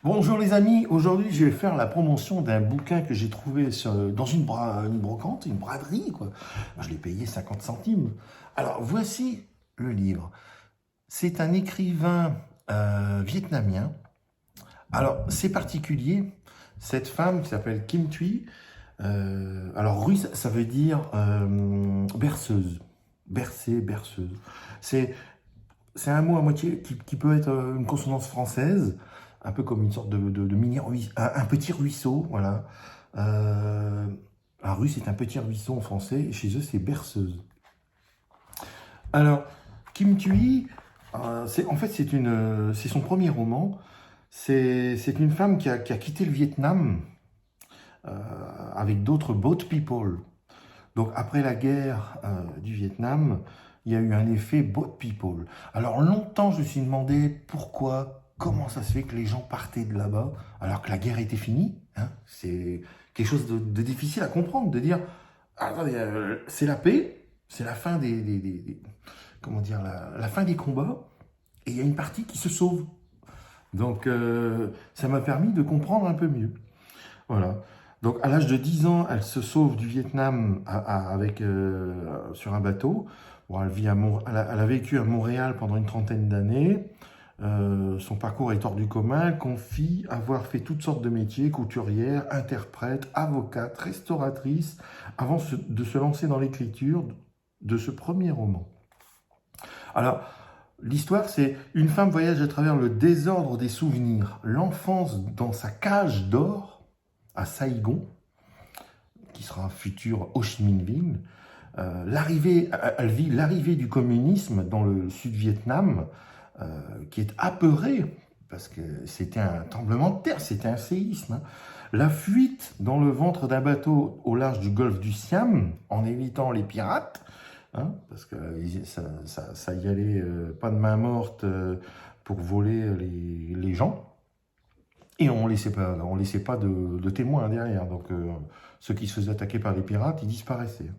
Bonjour les amis, aujourd'hui je vais faire la promotion d'un bouquin que j'ai trouvé dans une brocante, une braderie quoi. Je l'ai payé 50 centimes. Alors voici le livre. C'est un écrivain vietnamien. Alors c'est particulier, cette femme qui s'appelle Kim Thuy. Alors russe ça veut dire berceuse, bercée, berceuse. C'est c'est un mot à moitié qui peut être une consonance française, un peu comme une sorte de mini ruisseau, un petit ruisseau, voilà. Euh, un russe est un petit ruisseau en français, et chez eux c'est berceuse. Alors, Kim Thuy, en fait c'est son premier roman. C'est une femme qui a quitté le Vietnam euh, avec d'autres boat people. Donc après la guerre du Vietnam, il y a eu un effet boat people. Alors longtemps, je me suis demandé pourquoi, comment ça se fait que les gens partaient de là-bas alors que la guerre était finie, hein. C'est quelque chose de difficile à comprendre, de dire, attendez, c'est la paix, c'est la fin comment dire, la fin des combats, et il y a une partie qui se sauve. Donc ça m'a permis de comprendre un peu mieux. Voilà. Donc, à l'âge de 10 ans, elle se sauve du Vietnam sur un bateau. Bon, elle a vécu à Montréal pendant une trentaine d'années. Son parcours est hors du commun. Elle confie avoir fait toutes sortes de métiers, couturière, interprète, avocate, restauratrice, avant de se lancer dans l'écriture de ce premier roman. Alors, l'histoire, c'est une femme voyage à travers le désordre des souvenirs, l'enfance dans sa cage d'or à Saigon, qui sera un futur Ho Chi Minh Ville. Elle vit l'arrivée du communisme dans le sud-Vietnam, qui est apeuré, parce que c'était un tremblement de terre, c'était un séisme, hein. La fuite dans le ventre d'un bateau au large du golfe du Siam, en évitant les pirates, hein, parce que ça y allait, pas de main morte pour voler les gens. Et on ne laissait pas de témoins derrière. Donc, ceux qui se faisaient attaquer par les pirates, ils disparaissaient.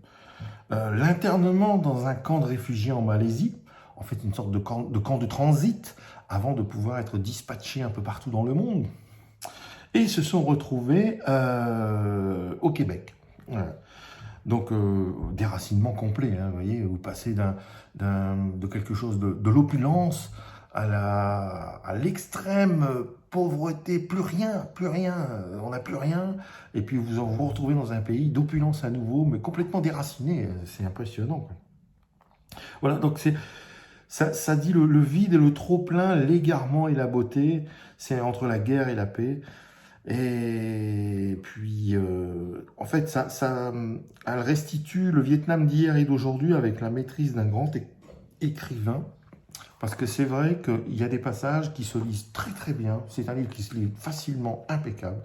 L'internement dans un camp de réfugiés en Malaisie, en fait une sorte de camp de transit, avant de pouvoir être dispatchés un peu partout dans le monde. Et ils se sont retrouvés au Québec. Voilà. Donc, déracinement complet, hein, vous voyez, vous passez de quelque chose de l'opulence à l'extrême pauvreté, plus rien, on n'a plus rien, et puis vous retrouvez dans un pays d'opulence à nouveau, mais complètement déraciné, c'est impressionnant, quoi. Voilà, donc ça dit le vide et le trop-plein, l'égarement et la beauté, c'est entre la guerre et la paix. Et puis, en fait, elle restitue le Vietnam d'hier et d'aujourd'hui avec la maîtrise d'un grand écrivain. Parce que c'est vrai qu'il y a des passages qui se lisent très très bien. C'est un livre qui se lit facilement, impeccable.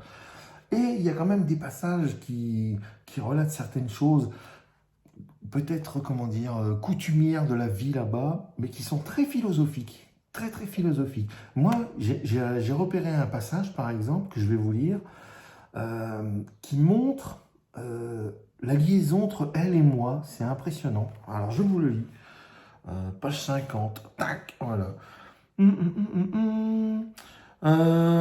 Et il y a quand même des passages qui relatent certaines choses, peut-être, comment dire, coutumières de la vie là-bas, mais qui sont très philosophiques. Très très philosophiques. Moi, j'ai repéré un passage, par exemple, que je vais vous lire, qui montre la liaison entre elle et moi. C'est impressionnant. Alors, je vous le lis. Page 50. Tac, voilà.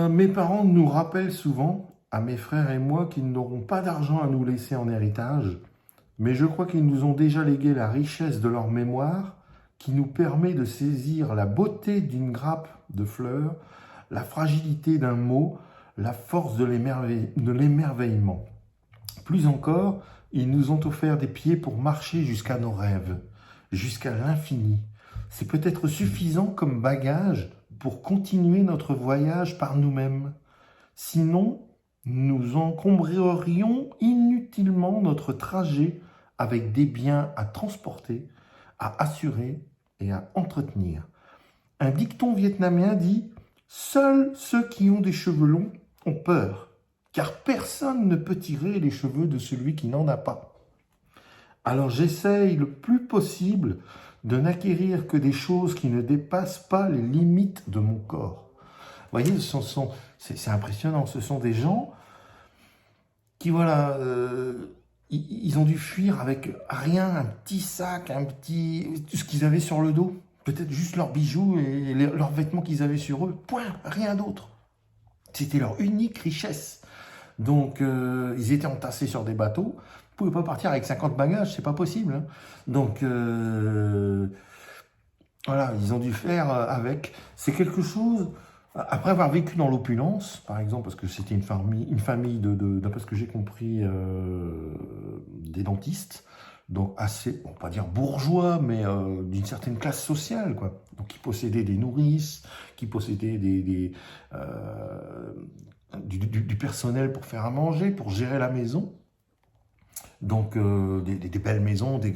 Mes parents nous rappellent souvent, à mes frères et moi, qu'ils n'auront pas d'argent à nous laisser en héritage, mais je crois qu'ils nous ont déjà légué la richesse de leur mémoire qui nous permet de saisir la beauté d'une grappe de fleurs, la fragilité d'un mot, la force de l'émerveillement. Plus encore, ils nous ont offert des pieds pour marcher jusqu'à nos rêves, jusqu'à l'infini. C'est peut-être suffisant comme bagage pour continuer notre voyage par nous-mêmes. Sinon, nous encombrerions inutilement notre trajet avec des biens à transporter, à assurer et à entretenir. Un dicton vietnamien dit « Seuls ceux qui ont des cheveux longs ont peur, car personne ne peut tirer les cheveux de celui qui n'en a pas. » Alors j'essaye le plus possible de n'acquérir que des choses qui ne dépassent pas les limites de mon corps. Vous voyez, c'est impressionnant. Ce sont des gens qui, voilà, ils ont dû fuir avec rien, un petit sac, tout ce qu'ils avaient sur le dos. Peut-être juste leurs bijoux et leurs vêtements qu'ils avaient sur eux. Point, rien d'autre. C'était leur unique richesse. Donc, ils étaient entassés sur des bateaux. Ils ne pouvaient pas partir avec 50 bagages, c'est pas possible, hein. Donc, voilà, ils ont dû faire avec. C'est quelque chose. Après avoir vécu dans l'opulence, par exemple, parce que c'était une famille d'après ce que j'ai compris, des dentistes, donc assez, on va pas dire bourgeois, mais d'une certaine classe sociale, quoi. Donc, qui possédaient des nourrices, qui possédaient du personnel pour faire à manger, pour gérer la maison. Donc, des belles maisons, des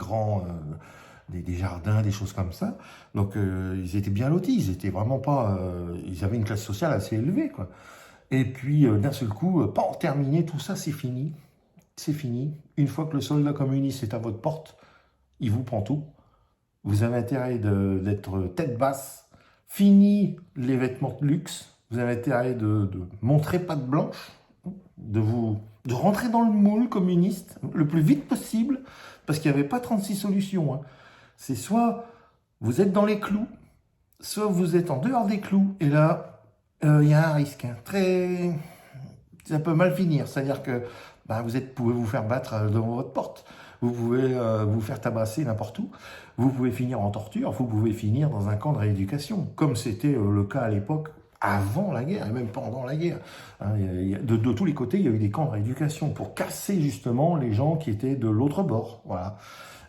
jardins, des choses comme ça. Donc, ils étaient bien lotis, ils étaient vraiment pas, ils avaient une classe sociale assez élevée, quoi. Et puis, d'un seul coup, pas terminé, tout ça, c'est fini. C'est fini. Une fois que le soldat communiste est à votre porte, il vous prend tout. Vous avez intérêt d'être tête basse. Fini les vêtements de luxe. Vous avez intérêt de montrer patte blanche, de rentrer dans le moule communiste le plus vite possible, parce qu'il n'y avait pas 36 solutions, hein. C'est soit vous êtes dans les clous, soit vous êtes en dehors des clous, et là, il y a un risque, hein. Ça peut mal finir, c'est-à-dire que bah, pouvez vous faire battre devant votre porte, vous pouvez vous faire tabasser n'importe où, vous pouvez finir en torture, vous pouvez finir dans un camp de rééducation, comme c'était le cas à l'époque, avant la guerre, et même pendant la guerre, hein. De tous les côtés, il y a eu des camps de rééducation pour casser justement les gens qui étaient de l'autre bord. Voilà.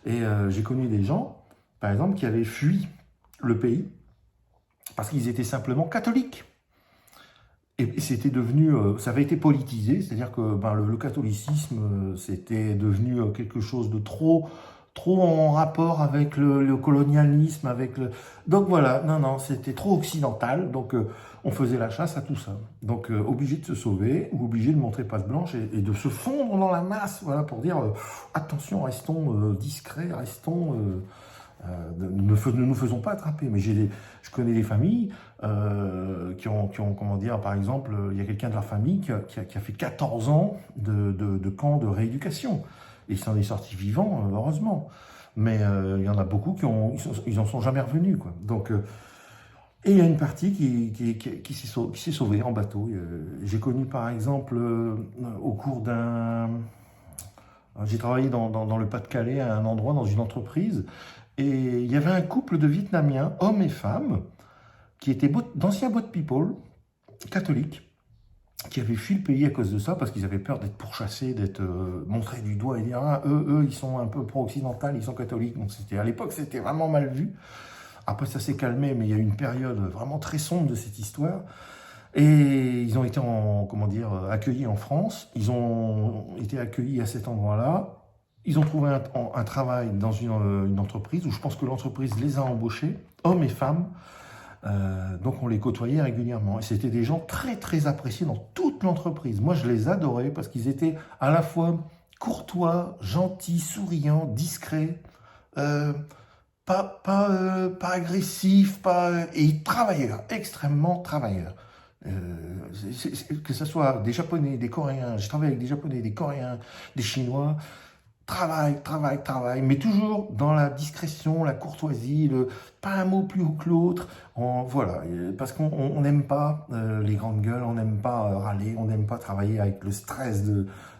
Et j'ai connu des gens, par exemple, qui avaient fui le pays parce qu'ils étaient simplement catholiques. Et c'était devenu, ça avait été politisé, c'est-à-dire que ben, le catholicisme, c'était devenu quelque chose de trop en rapport avec le colonialisme, Donc voilà, non, c'était trop occidental, donc on faisait la chasse à tout ça. Donc obligé de se sauver, ou obligé de montrer patte blanche et de se fondre dans la masse, voilà, pour dire attention, restons discrets, ne nous faisons pas attraper. Mais je connais des familles qui ont, comment dire, par exemple, il y a quelqu'un de leur famille qui a fait 14 ans de camp de rééducation. Et il s'en est sorti vivant, heureusement. Mais il y en a beaucoup ils en sont jamais revenus, quoi. Donc, et il y a une partie qui s'est sauvée en bateau. J'ai connu, par exemple, au cours j'ai travaillé dans le Pas-de-Calais, à un endroit, dans une entreprise, et il y avait un couple de Vietnamiens, hommes et femmes, qui étaient d'anciens boat people, catholiques, qui avaient fui le pays à cause de ça, parce qu'ils avaient peur d'être pourchassés, d'être montrés du doigt et dire ah, eux, ils sont un peu pro-occidental, ils sont catholiques. Donc à l'époque, c'était vraiment mal vu. Après, ça s'est calmé, mais il y a eu une période vraiment très sombre de cette histoire. Et ils ont été accueillis en France. Ils ont été accueillis à cet endroit-là. Ils ont trouvé un travail dans une entreprise où je pense que l'entreprise les a embauchés, hommes et femmes. Donc on les côtoyait régulièrement. Et c'était des gens très très appréciés dans toute l'entreprise. Moi je les adorais parce qu'ils étaient à la fois courtois, gentils, souriants, discrets, pas agressifs, et travailleurs, extrêmement travailleurs. Que ce soit des Japonais, des Coréens, j'ai travaillé avec des Japonais, des Coréens, des Chinois. Travail, mais toujours dans la discrétion, la courtoisie, pas un mot plus haut que l'autre. Voilà, parce qu'on n'aime pas les grandes gueules, on n'aime pas râler, on n'aime pas travailler avec le stress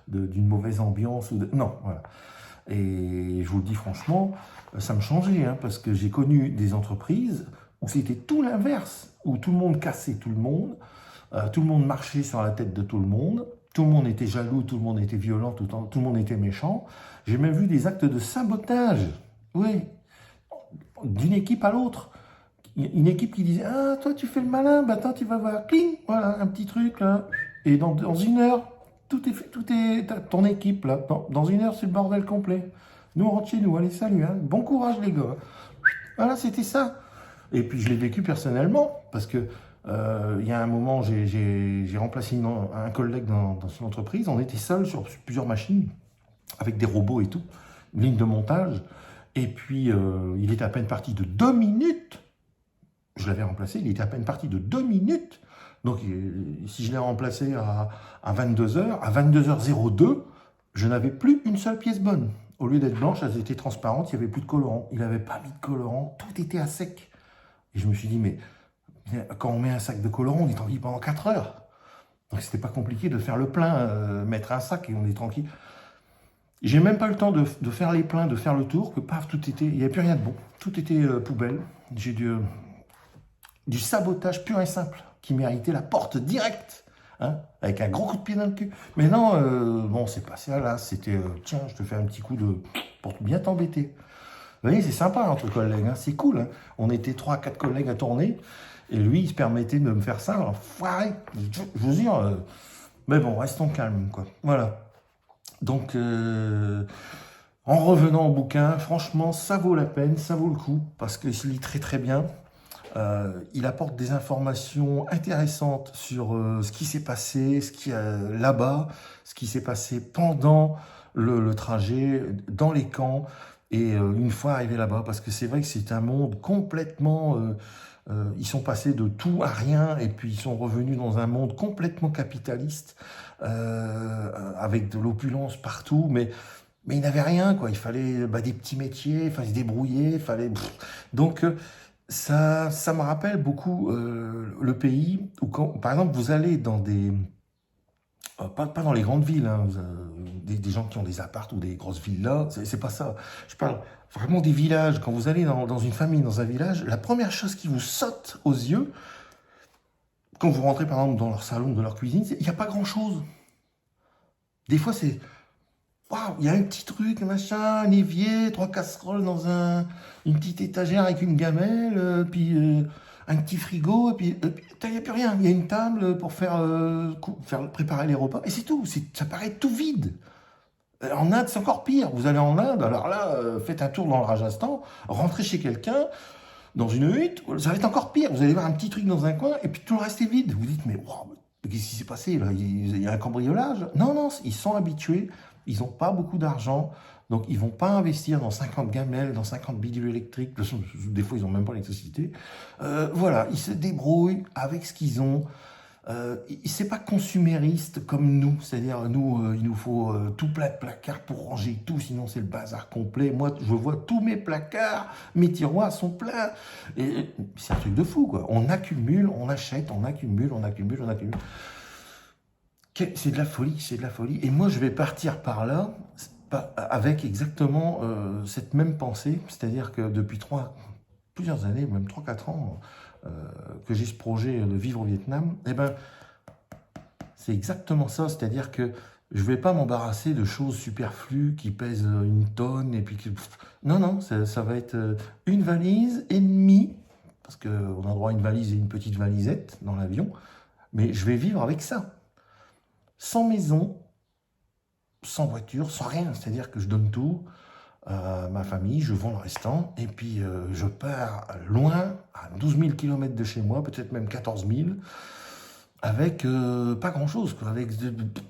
d'une mauvaise ambiance. Non, voilà. Et je vous le dis franchement, ça me changeait, hein, parce que j'ai connu des entreprises où c'était tout l'inverse, où tout le monde cassait tout le monde marchait sur la tête de tout le monde. Tout le monde était jaloux, tout le monde était violent, tout le monde était méchant. J'ai même vu des actes de sabotage, oui, d'une équipe à l'autre. Une équipe qui disait ah, toi tu fais le malin, bah attends, tu vas voir, cling, voilà, un petit truc là. Et dans une heure, tout est fait, ton équipe là. Dans une heure, c'est le bordel complet. Nous, on rentre chez nous, allez, salut, hein. Bon courage les gars. Voilà, c'était ça. Et puis je l'ai vécu personnellement, parce que il y a un moment, j'ai remplacé un collègue dans une entreprise. On était seuls sur plusieurs machines, avec des robots et tout, une ligne de montage. Et puis, il était à peine parti de 2 minutes. Je l'avais remplacé, il était à peine parti de 2 minutes. Donc, si je l'ai remplacé à 22h, à 22h02, je n'avais plus une seule pièce bonne. Au lieu d'être blanche, elles étaient transparentes, il n'y avait plus de colorant. Il n'avait pas mis de colorant, tout était à sec. Et je me suis dit, mais quand on met un sac de colorant, on est en vie pendant 4 heures. Donc c'était pas compliqué de faire le plein, mettre un sac et on est tranquille. J'ai même pas le temps de faire les pleins, de faire le tour, que paf, tout était, il n'y avait plus rien de bon. Tout était poubelle. J'ai du sabotage pur et simple qui méritait la porte directe, hein, avec un gros coup de pied dans le cul. Mais non, bon, c'est passé à là. C'était, tiens, je te fais un petit coup pour bien t'embêter. Vous voyez, c'est sympa entre collègues, hein, c'est cool. Hein. On était 3 4 collègues à tourner, et lui, il se permettait de me faire ça. Alors, foiré, je vous dire, mais bon, restons calmes, quoi. Voilà. Donc, en revenant au bouquin, franchement, ça vaut la peine, ça vaut le coup, parce qu'il se lit très très bien. Il apporte des informations intéressantes sur ce qui s'est passé, ce qui là-bas, ce qui s'est passé pendant le trajet, dans les camps, et une fois arrivé là-bas, parce que c'est vrai que c'est un monde complètement... ils sont passés de tout à rien, et puis ils sont revenus dans un monde complètement capitaliste, avec de l'opulence partout, mais ils n'avaient rien, quoi. Il fallait des petits métiers, il fallait se débrouiller, il fallait... Donc, ça me rappelle beaucoup le pays où, par exemple, vous allez dans des... pas dans les grandes villes, hein, des gens qui ont des apparts ou des grosses villas, c'est pas ça. Je parle vraiment des villages. Quand vous allez dans une famille, dans un village, la première chose qui vous saute aux yeux, quand vous rentrez par exemple dans leur salon, de leur cuisine, il n'y a pas grand-chose. Des fois, c'est... Waouh, il y a un petit truc, machin, un évier, 3 casseroles dans une petite étagère avec une gamelle, puis un petit frigo, et puis il n'y a plus rien. Il y a une table pour faire préparer les repas, et c'est tout. Ça paraît tout vide. En Inde, c'est encore pire. Vous allez en Inde, alors là, faites un tour dans le Rajasthan, rentrez chez quelqu'un, dans une hutte, ça va être encore pire. Vous allez voir un petit truc dans un coin, et puis tout le reste est vide. Vous dites, mais wow, qu'est-ce qui s'est passé là? Il y a un cambriolage? Non, non, ils sont habitués. Ils n'ont pas beaucoup d'argent, donc ils ne vont pas investir dans 50 gamelles, dans 50 bidules électriques. De toute façon, des fois, ils n'ont même pas l'électricité. Voilà, ils se débrouillent avec ce qu'ils ont. C'est pas consumériste comme nous, c'est-à-dire nous, il nous faut tout plein de placards pour ranger tout, sinon c'est le bazar complet. Moi, je vois tous mes placards, mes tiroirs sont pleins. Et c'est un truc de fou, quoi. On accumule, on achète, on accumule, on accumule, on accumule. C'est de la folie, c'est de la folie. Et moi, je vais partir par là avec exactement cette même pensée, c'est-à-dire que depuis plusieurs années, même 3 4 ans, que j'ai ce projet de vivre au Vietnam, eh ben, c'est exactement ça, c'est-à-dire que je ne vais pas m'embarrasser de choses superflues qui pèsent 1 tonne, et puis non, non, ça va être une valise et demie, parce qu'on a droit à une valise et une petite valisette dans l'avion, mais je vais vivre avec ça. Sans maison, sans voiture, sans rien. C'est-à-dire que je donne tout à ma famille, je vends le restant, et puis je pars loin, à 12 000 km de chez moi, peut-être même 14 000, avec pas grand-chose, quoi.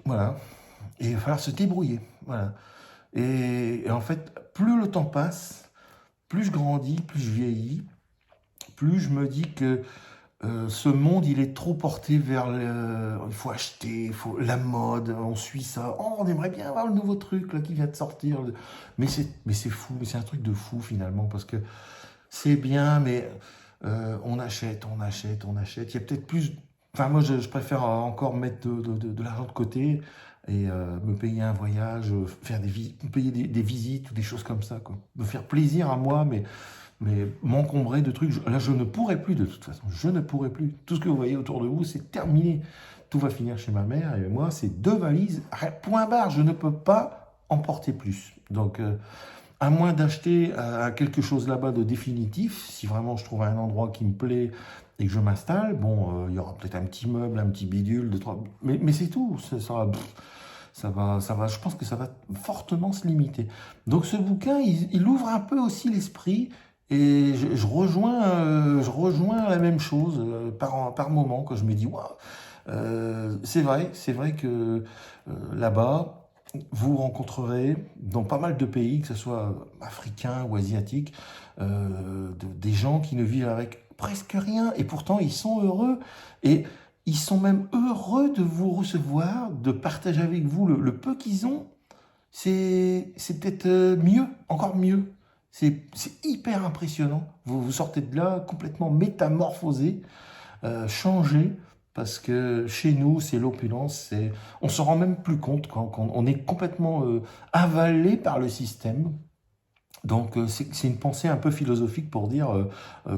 Voilà. Et il va falloir se débrouiller. Voilà. Et en fait, plus le temps passe, plus je grandis, plus je vieillis, plus je me dis que ce monde, il est trop porté vers il faut acheter, la mode, on suit ça. Oh, on aimerait bien avoir le nouveau truc là, qui vient de sortir. Mais c'est fou, c'est un truc de fou finalement, parce que c'est bien, mais on achète, on achète, on achète. Il y a peut-être plus... Enfin, moi, je préfère encore mettre de l'argent de côté et me payer un voyage, me payer des visites ou des choses comme ça, quoi. Me faire plaisir à moi, mais m'encombrer de trucs. Là, je ne pourrai plus de toute façon. Je ne pourrai plus. Tout ce que vous voyez autour de vous, c'est terminé. Tout va finir chez ma mère et moi, c'est 2 valises. Point barre, je ne peux pas emporter plus. Donc, à moins d'acheter quelque chose là-bas de définitif, si vraiment je trouve un endroit qui me plaît et que je m'installe, bon, il y aura peut-être un petit meuble, un petit bidule, mais c'est tout. Ça va, je pense que ça va fortement se limiter. Donc ce bouquin, il ouvre un peu aussi l'esprit, et je rejoins la même chose par moment, quand je me dis, waouh, c'est vrai que là-bas, vous rencontrerez dans pas mal de pays, que ce soit africains ou asiatiques, des gens qui ne vivent avec presque rien, et pourtant ils sont heureux, et ils sont même heureux de vous recevoir, de partager avec vous le peu qu'ils ont. C'est peut-être mieux, encore mieux. C'est hyper impressionnant. Vous sortez de là complètement métamorphosé, changé, parce que chez nous, c'est l'opulence, on se rend même plus compte quand on est complètement avalé par le système. Donc c'est une pensée un peu philosophique pour dire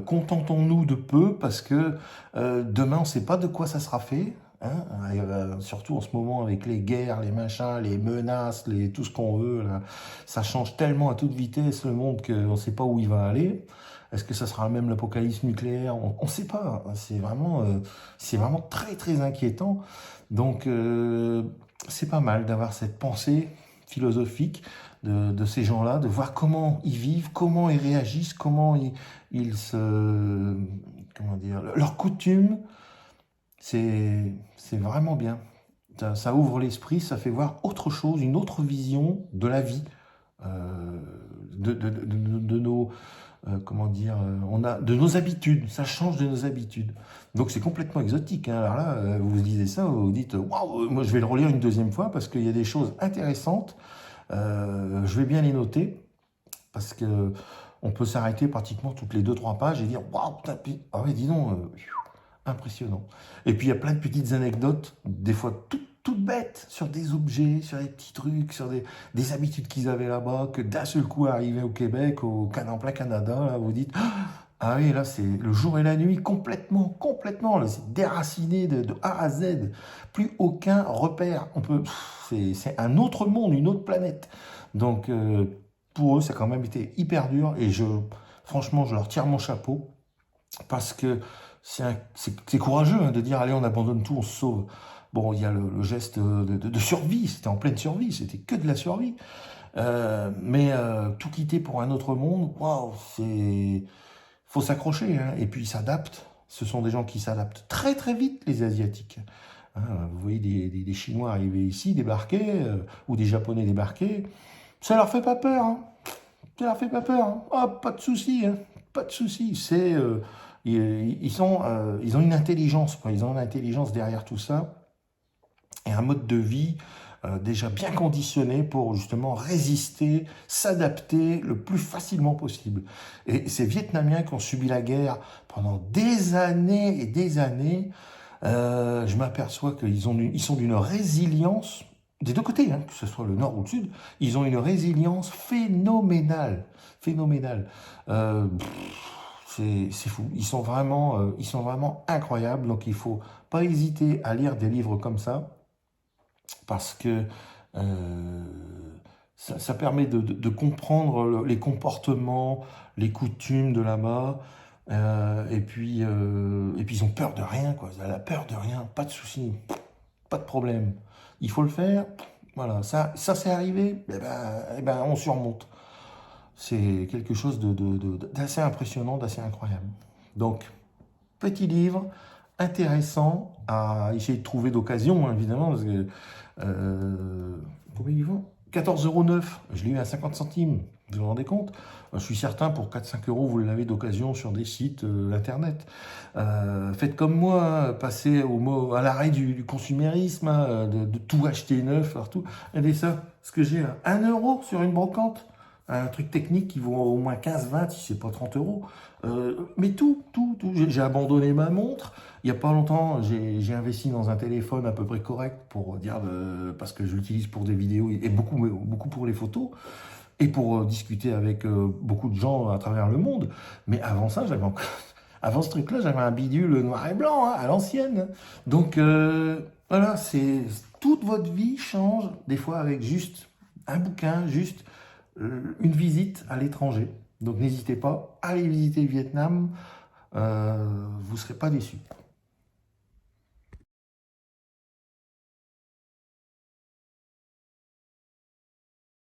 contentons-nous de peu parce que demain on ne sait pas de quoi ça sera fait. Hein, surtout en ce moment avec les guerres, les machins, les menaces, tout ce qu'on veut, là, ça change tellement à toute vitesse le monde qu'on ne sait pas où il va aller. Est-ce que ça sera même l'apocalypse nucléaire? On ne sait pas. Hein. C'est vraiment très très inquiétant. Donc c'est pas mal d'avoir cette pensée philosophique de ces gens-là, de voir comment ils vivent, comment ils réagissent, comment ils se... Comment dire? Leurs coutumes, c'est vraiment bien. Ça ouvre l'esprit, ça fait voir autre chose, une autre vision de la vie, euh, de nos... comment dire, de nos habitudes, ça change de nos habitudes. Donc c'est complètement exotique. Hein. Alors là, vous vous lisez ça, vous vous dites, waouh, moi je vais le relire une deuxième fois parce qu'il y a des choses intéressantes. Je vais bien les noter parce que on peut s'arrêter pratiquement toutes les 2-3 pages et dire waouh, putain, ah ouais, dis donc, impressionnant. Et puis il y a plein de petites anecdotes, des fois toutes bêtes, sur des objets, sur des petits trucs, sur des habitudes qu'ils avaient là-bas, que d'un seul coup arrivé au Québec, en plein Canada, là, vous dites ah oui, là c'est le jour et la nuit complètement, là c'est déraciné de A à Z, plus aucun repère. C'est un autre monde, une autre planète. Donc pour eux, ça a quand même été hyper dur et franchement, je leur tire mon chapeau parce que c'est courageux hein, de dire allez, on abandonne tout, on se sauve. Bon, il y a le geste de survie, c'était en pleine survie, c'était que de la survie. Mais tout quitter pour un autre monde, waouh, faut s'accrocher, hein. Et puis ils s'adaptent. Ce sont des gens qui s'adaptent très très vite, les Asiatiques. Hein, vous voyez des Chinois arriver ici, débarquer, ou des Japonais débarquer. Ça leur fait pas peur. Hein. Ça leur fait pas peur. Hein. Ah, pas de souci. Hein. Pas de souci. Ils ont une intelligence, quoi. Ils ont une intelligence derrière tout ça et un mode de vie déjà bien conditionné pour justement résister, s'adapter le plus facilement possible. Et ces Vietnamiens qui ont subi la guerre pendant des années et des années, je m'aperçois qu'ils ils sont d'une résilience, des deux côtés, hein, que ce soit le nord ou le sud, ils ont une résilience phénoménale. Phénoménale. C'est fou. Ils sont vraiment incroyables. Donc il faut pas hésiter à lire des livres comme ça parce que euh, ça permet de comprendre les comportements, les coutumes de là-bas. Et puis ils ont peur de rien, quoi. Ils ont la peur de rien, pas de souci, pas de problème. Il faut le faire. Voilà, ça c'est arrivé. Eh ben, on surmonte. C'est quelque chose d'assez impressionnant, d'assez incroyable. Donc, petit livre, intéressant à essayer de trouver d'occasion, hein, évidemment, parce que combien ils vont 14,9 €. Je l'ai eu à 50 centimes. Vous vous rendez compte? Je suis certain, pour 4-5 €, vous l'avez d'occasion sur des sites internet. Faites comme moi, hein, passez à l'arrêt du consumérisme, hein, de tout acheter neuf, partout. Regardez ça, ce que j'ai, 1 € sur une brocante. Un truc technique qui vaut au moins 15-20, si c'est pas 30 €. Mais tout. J'ai abandonné ma montre. Il n'y a pas longtemps, j'ai investi dans un téléphone à peu près correct pour dire parce que je l'utilise pour des vidéos et beaucoup pour les photos et pour discuter avec beaucoup de gens à travers le monde. Mais avant ça, avant ce truc-là, j'avais un bidule noir et blanc hein, à l'ancienne. Donc voilà, toute votre vie change des fois avec juste un bouquin, juste une visite à l'étranger. Donc n'hésitez pas, allez visiter le Vietnam, vous ne serez pas déçus.